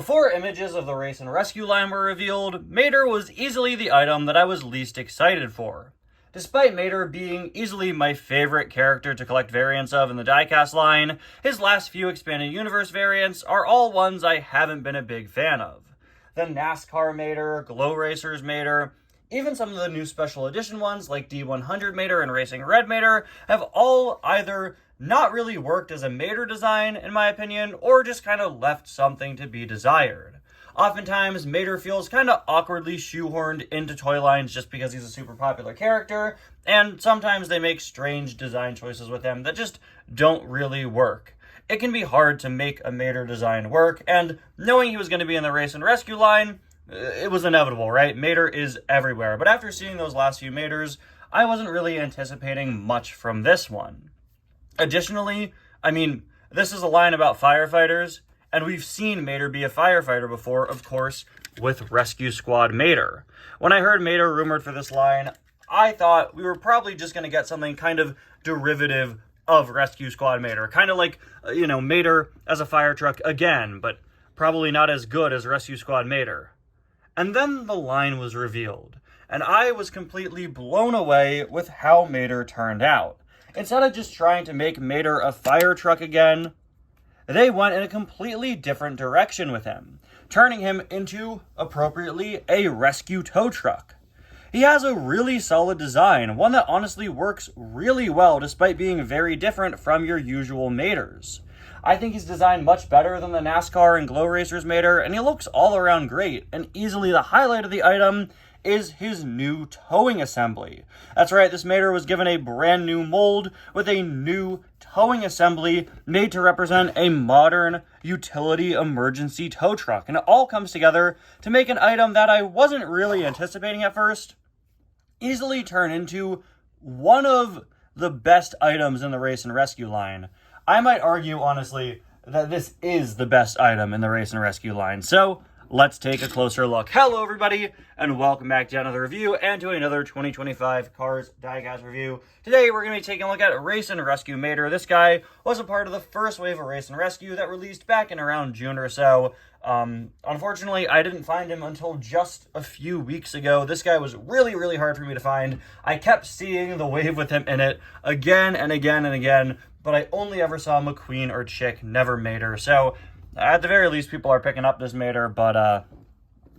Before images of the Race and Rescue line were revealed, Mater was easily the item that I was least excited for. Despite Mater being easily my favorite character to collect variants of in the diecast line, his last few expanded universe variants are all ones I haven't been a big fan of. The NASCAR Mater, Glow Racers Mater, even some of the new special edition ones like D100 Mater and Racing Red Mater have all either not really worked as a Mater design, in my opinion, or just kind of left something to be desired. Oftentimes, Mater feels kind of awkwardly shoehorned into toy lines just because he's a super popular character, and sometimes they make strange design choices with him that just don't really work. It can be hard to make a Mater design work, and knowing he was going to be in the Race and Rescue line, it was inevitable, right? Mater is everywhere, but after seeing those last few Maters, I wasn't really anticipating much from this one. Additionally, this is a line about firefighters, and we've seen Mater be a firefighter before, of course, with Rescue Squad Mater. When I heard Mater rumored for this line, I thought we were probably just going to get something kind of derivative of Rescue Squad Mater. Kind of like, Mater as a fire truck again, but probably not as good as Rescue Squad Mater. And then the line was revealed, and I was completely blown away with how Mater turned out. Instead of just trying to make Mater a fire truck again, they went in a completely different direction with him, turning him into, appropriately, a rescue tow truck. He has a really solid design, one that honestly works really well despite being very different from your usual Maters. I think he's designed much better than the NASCAR and Glow Racers Mater, and he looks all around great, and easily the highlight of the item is his new towing assembly. That's right, this Mater was given a brand new mold with a new towing assembly made to represent a modern utility emergency tow truck. And it all comes together to make an item that I wasn't really anticipating at first easily turn into one of the best items in the Race and Rescue line. I might argue, honestly, that this is the best item in the Race and Rescue line. So let's take a closer look. Hello, everybody, and welcome back to another review and to another 2025 Cars Diecast review. Today, we're going to be taking a look at Race and Rescue Mater. This guy was a part of the first wave of Race and Rescue that released back in around June or so. Unfortunately, I didn't find him until just a few weeks ago. This guy was really, really hard for me to find. I kept seeing the wave with him in it again and again and again, but I only ever saw McQueen or Chick, never Mater. So at the very least, people are picking up this Mater, but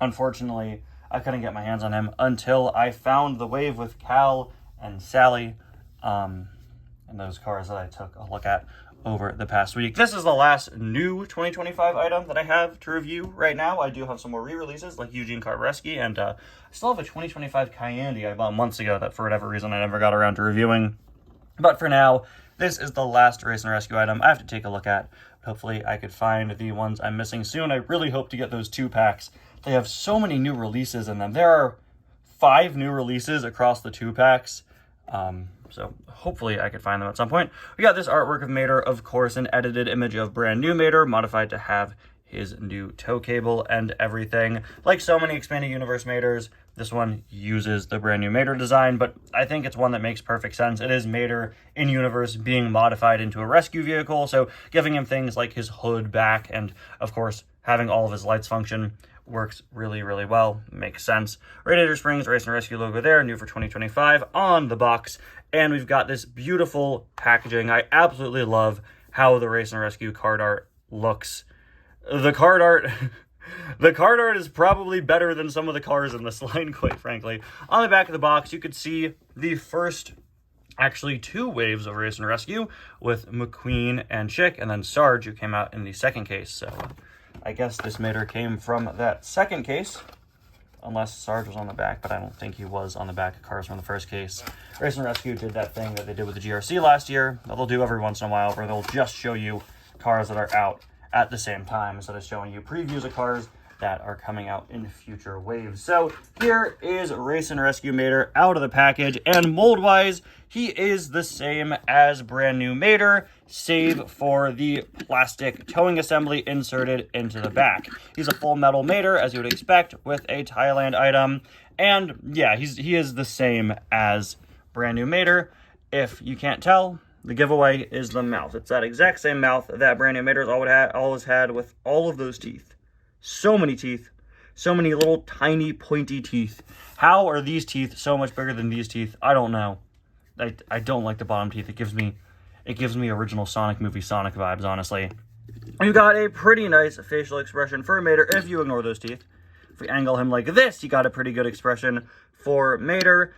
unfortunately, I couldn't get my hands on him until I found the wave with Cal and Sally, and those cars that I took a look at over the past week. This is the last new 2025 item that I have to review right now. I do have some more re-releases like Eugene Carversky, and I still have a 2025 Cayenne I bought months ago that for whatever reason I never got around to reviewing. But for now, this is the last Race and Rescue item I have to take a look at. Hopefully I could find the ones I'm missing soon. I really hope to get those 2 packs. They have so many new releases in them. There are 5 new releases across the 2 packs. So hopefully I could find them at some point. We got this artwork of Mater, of course, an edited image of brand new Mater, modified to have his new tow cable and everything. Like so many expanded universe Maters, this one uses the brand new Mater design, but I think it's one that makes perfect sense. It is Mater in universe being modified into a rescue vehicle, so giving him things like his hood back and, of course, having all of his lights function works really, really well. Makes sense. Radiator Springs Race and Rescue logo there, new for 2025 on the box. And we've got this beautiful packaging. I absolutely love how the Race and Rescue card art looks. The card art is probably better than some of the cars in this line, quite frankly. On the back of the box, you could see the first, actually 2 waves of Race and Rescue with McQueen and Chick, and then Sarge, who came out in the second case. So I guess this Mater came from that second case, unless Sarge was on the back, but I don't think he was on the back of cars from the first case. Race and Rescue did that thing that they did with the GRC last year, that they'll do every once in a while, where they'll just show you cars that are out at the same time, instead of showing you previews of cars that are coming out in future waves. So here is Race and Rescue Mater out of the package, and mold-wise, he is the same as brand new Mater, save for the plastic towing assembly inserted into the back. He's a full metal Mater, as you would expect, with a Thailand item, and yeah, he is the same as brand new Mater. If you can't tell, the giveaway is the mouth. It's that exact same mouth that brand new Mater's always had with all of those teeth. So many teeth. So many little tiny pointy teeth. How are these teeth so much bigger than these teeth? I don't know. I don't like the bottom teeth. It gives me original Sonic movie Sonic vibes, honestly. You got a pretty nice facial expression for Mater if you ignore those teeth. If we angle him like this, you got a pretty good expression for Mater.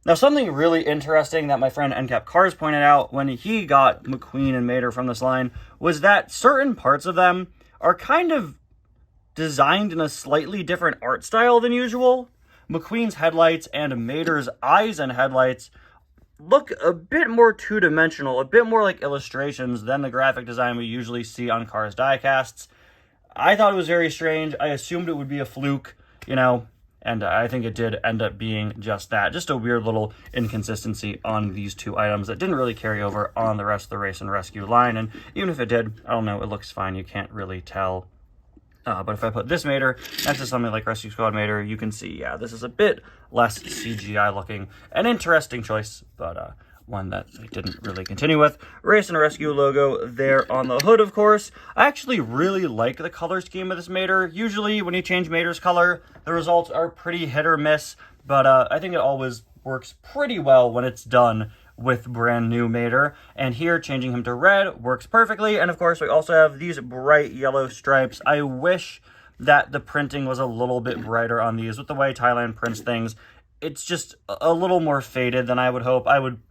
Now, something really interesting that my friend NCAP Cars pointed out when he got McQueen and Mater from this line was that certain parts of them are kind of designed in a slightly different art style than usual. McQueen's headlights and Mater's eyes and headlights look a bit more two-dimensional, a bit more like illustrations than the graphic design we usually see on Cars diecasts. I thought it was very strange. I assumed it would be a fluke, you know, and I think it did end up being just that. Just a weird little inconsistency on these two items that didn't really carry over on the rest of the Race and Rescue line. And even if it did, I don't know, it looks fine. You can't really tell. But if I put this Mater next to something like Rescue Squad Mater, you can see, yeah, this is a bit less CGI looking. An interesting choice, but one that I didn't really continue with. Race and Rescue logo there on the hood, of course. I actually really like the color scheme of this Mater. Usually when you change Mater's color, the results are pretty hit or miss, but I think it always works pretty well when it's done with brand new Mater. And here, changing him to red works perfectly. And of course, we also have these bright yellow stripes. I wish that the printing was a little bit brighter on these. With the way Thailand prints things, it's just a little more faded than I would hope. I would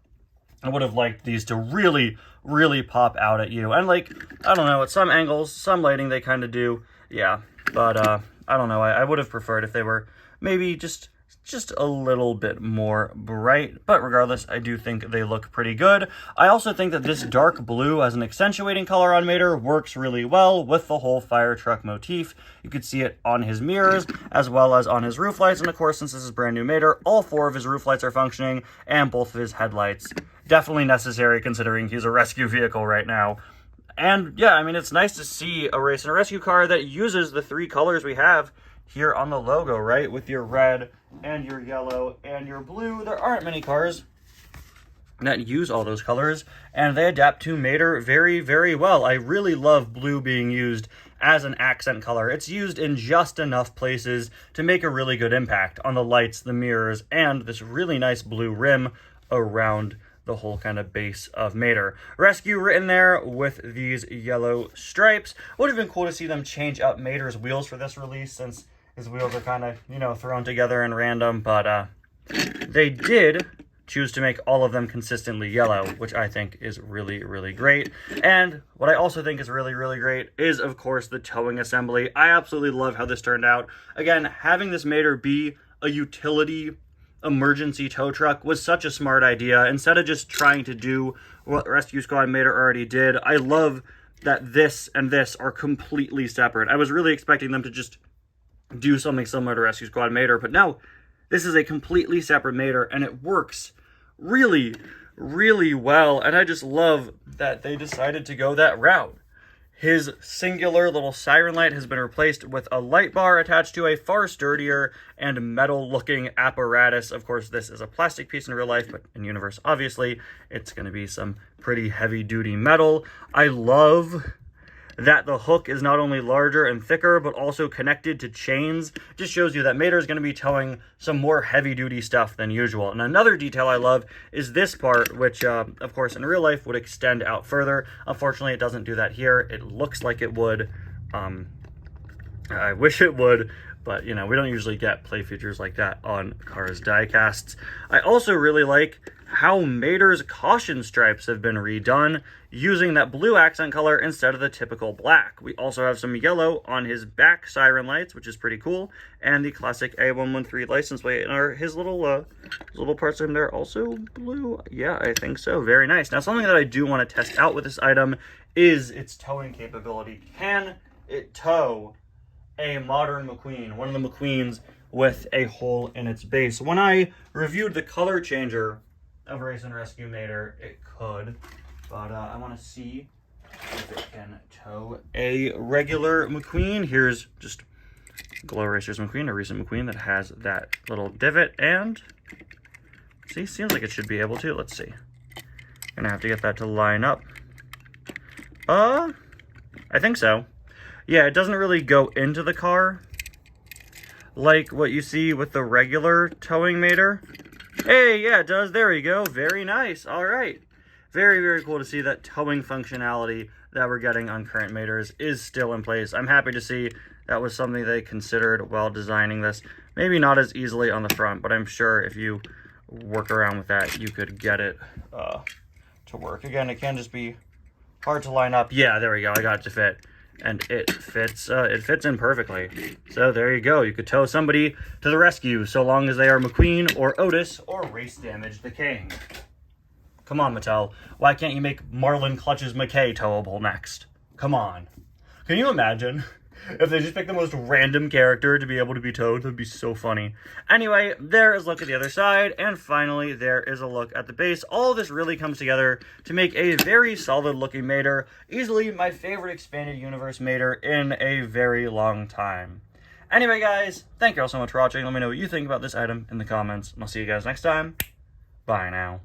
have liked these to really, really pop out at you. And like, I don't know, at some angles, some lighting, they kind of do. Yeah, but I don't know. I would have preferred if they were maybe just a little bit more bright, but regardless, I do think they look pretty good. I also think that this dark blue as an accentuating color on Mater works really well with the whole fire truck motif. You could see it on his mirrors as well as on his roof lights, and of course, since this is brand new Mater, all 4 of his roof lights are functioning and both of his headlights. Definitely necessary considering he's a rescue vehicle right now. And yeah, I mean, it's nice to see a race and rescue car that uses the 3 colors we have here on the logo, right? With your red and your yellow and your blue. There aren't many cars that use all those colors, and they adapt to Mater very, very well. I really love blue being used as an accent color. It's used in just enough places to make a really good impact on the lights, the mirrors, and this really nice blue rim around the whole kind of base of Mater. Rescue written there with these yellow stripes. Would have been cool to see them change out Mater's wheels for this release, since his wheels are kind of, you know, thrown together and random, but they did choose to make all of them consistently yellow, which I think is really, really great. And what I also think is really, really great is, of course, the towing assembly. I absolutely love how this turned out. Again, having this Mater be a utility emergency tow truck was such a smart idea. Instead of just trying to do what Rescue Squad Mater already did, I love that this and this are completely separate. I was really expecting them to just do something similar to Rescue Squad Mater, but no, this is a completely separate Mater, and it works really, really well, and I just love that they decided to go that route. His singular little siren light has been replaced with a light bar attached to a far sturdier and metal-looking apparatus. Of course, this is a plastic piece in real life, but in universe, obviously, it's going to be some pretty heavy-duty metal. I love that the hook is not only larger and thicker, but also connected to chains. Just shows you that Mater is going to be towing some more heavy-duty stuff than usual. And another detail I love is this part, which, of course, in real life would extend out further. Unfortunately, it doesn't do that here. It looks like it would. I wish it would, but, you know, we don't usually get play features like that on Cars diecasts. I also really like how Mater's caution stripes have been redone using that blue accent color instead of the typical black. We also have some yellow on his back siren lights, which is pretty cool, and the classic A113 license plate. And are his little parts of him there also blue? Yeah, I think so. Very nice. Now, something that I do want to test out with this item is its towing capability. Can it tow a modern McQueen, one of the McQueens with a hole in its base? When I reviewed the color changer of Race and Rescue Mater, it could, but I want to see if it can tow a regular McQueen. Here's just Glow Racers McQueen, a recent McQueen that has that little divot, and see, seems like it should be able to. Let's see. Gonna have to get that to line up. I think so. Yeah, it doesn't really go into the car like what you see with the regular towing Mater. Hey, yeah, it does. There you go. Very nice. All right. Very, very cool to see that towing functionality that we're getting on current Maters is still in place. I'm happy to see that was something they considered while designing this. Maybe not as easily on the front, but I'm sure if you work around with that, you could get it to work. Again, it can just be hard to line up. Yeah, there we go. I got it to fit. And it fits in perfectly. So there you go. You could tow somebody to the rescue so long as they are McQueen or Otis or Race Damage the King. Come on, Mattel. Why can't you make Marlin Clutches McKay towable next? Come on. Can you imagine if they just picked the most random character to be able to be towed? That'd be so funny. Anyway, there is a look at the other side, and finally, there is a look at the base. All of this really comes together to make a very solid-looking Mater. Easily my favorite expanded universe Mater in a very long time. Anyway, guys, thank you all so much for watching. Let me know what you think about this item in the comments, and I'll see you guys next time. Bye now.